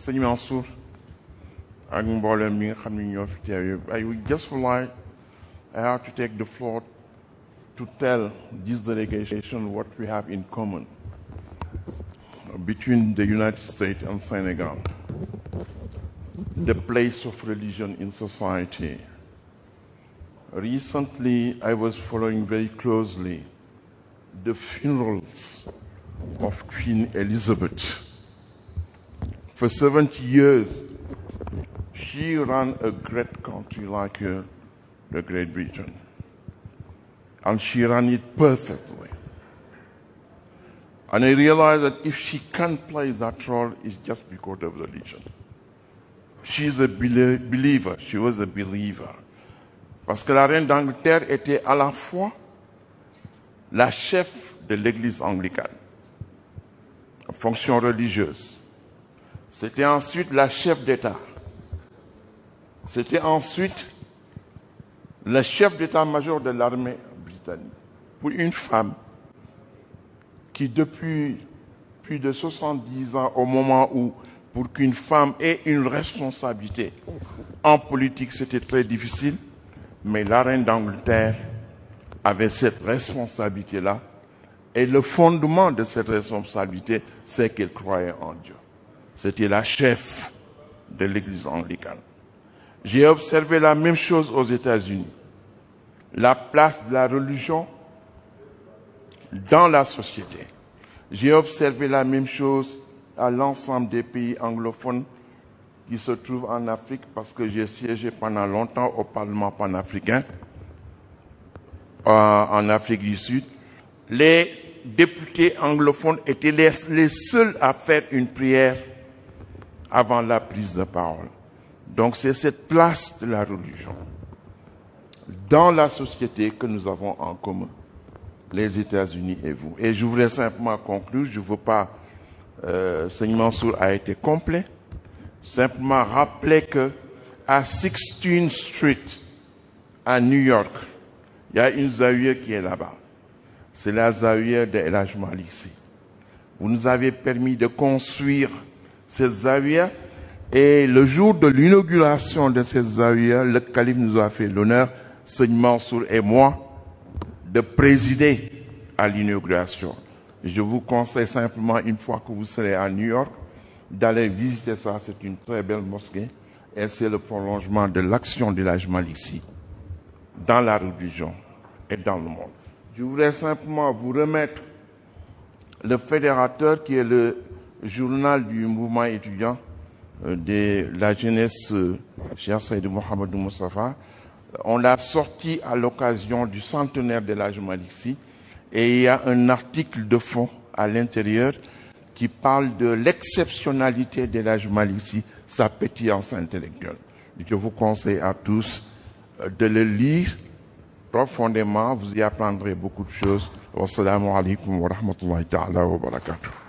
sëñ Mansour ak mboolem mi nga xam ne ñoo fi teew yëpp. I would just like I have to take the floor to tell this delegation what we have in common between the United States and Senegal. The place of religion in society. Recently, I was following very closely the funerals of Queen Elizabeth. For 70 years, she ran a great country like the Great Britain. And she ran it perfectly. And I realized that if she can't play that role, it's just because of religion. She's a believer. She was a believer. Parce que la reine d'Angleterre était à la fois la chef de l'église anglicane, en fonction religieuse. C'était ensuite la chef d'État. C'était ensuite le chef d'état-major de l'armée britannique. Pour une femme qui, depuis plus de 70 ans, au moment où, pour qu'une femme ait une responsabilité en politique, c'était très difficile, mais la reine d'Angleterre avait cette responsabilité-là. Et le fondement de cette responsabilité, c'est qu'elle croyait en Dieu. C'était la chef de l'église anglicane. J'ai observé la même chose aux États-Unis. La place de la religion dans la société. J'ai observé la même chose à l'ensemble des pays anglophones qui se trouvent en Afrique parce que j'ai siégé pendant longtemps au Parlement panafricain en Afrique du Sud. Les députés anglophones étaient les seuls à faire une prière avant la prise de parole. Donc c'est cette place de la religion dans la société que nous avons en commun, les États-Unis et vous. Et je voudrais simplement conclure, je ne veux pas, Seigneur Mansour a été complet, simplement rappeler que à 16th Street, à New York, il y a une zawiya qui est là-bas. C'est la zawiya de El Hadj Malick Sy. Vous nous avez permis de construire cette zawiya et le jour de l'inauguration de cette zawiya, le calife nous a fait l'honneur, Seigneur Mansour et moi, de présider à l'inauguration. Je vous conseille simplement, une fois que vous serez à New York, d'aller visiter ça. C'est une très belle mosquée et c'est le prolongement de l'action de El Hadj Malick Sy dans la religion et dans le monde. Je voudrais simplement vous remettre le fédérateur qui est le journal du mouvement étudiant de la jeunesse Cheikh Seydou Mouhamadou Moustapha. On l'a sorti à l'occasion du centenaire de El Hadj Malick Sy et il y a un article de fond à l'intérieur qui parle de l'exceptionnalité de El Hadj Malick Sy, sa pétillance intellectuelle. Je vous conseille à tous de le lire profondément, vous y apprendrez beaucoup de choses. Wassalamu alaikum wa rahmatullahi ta'ala wa barakatuh.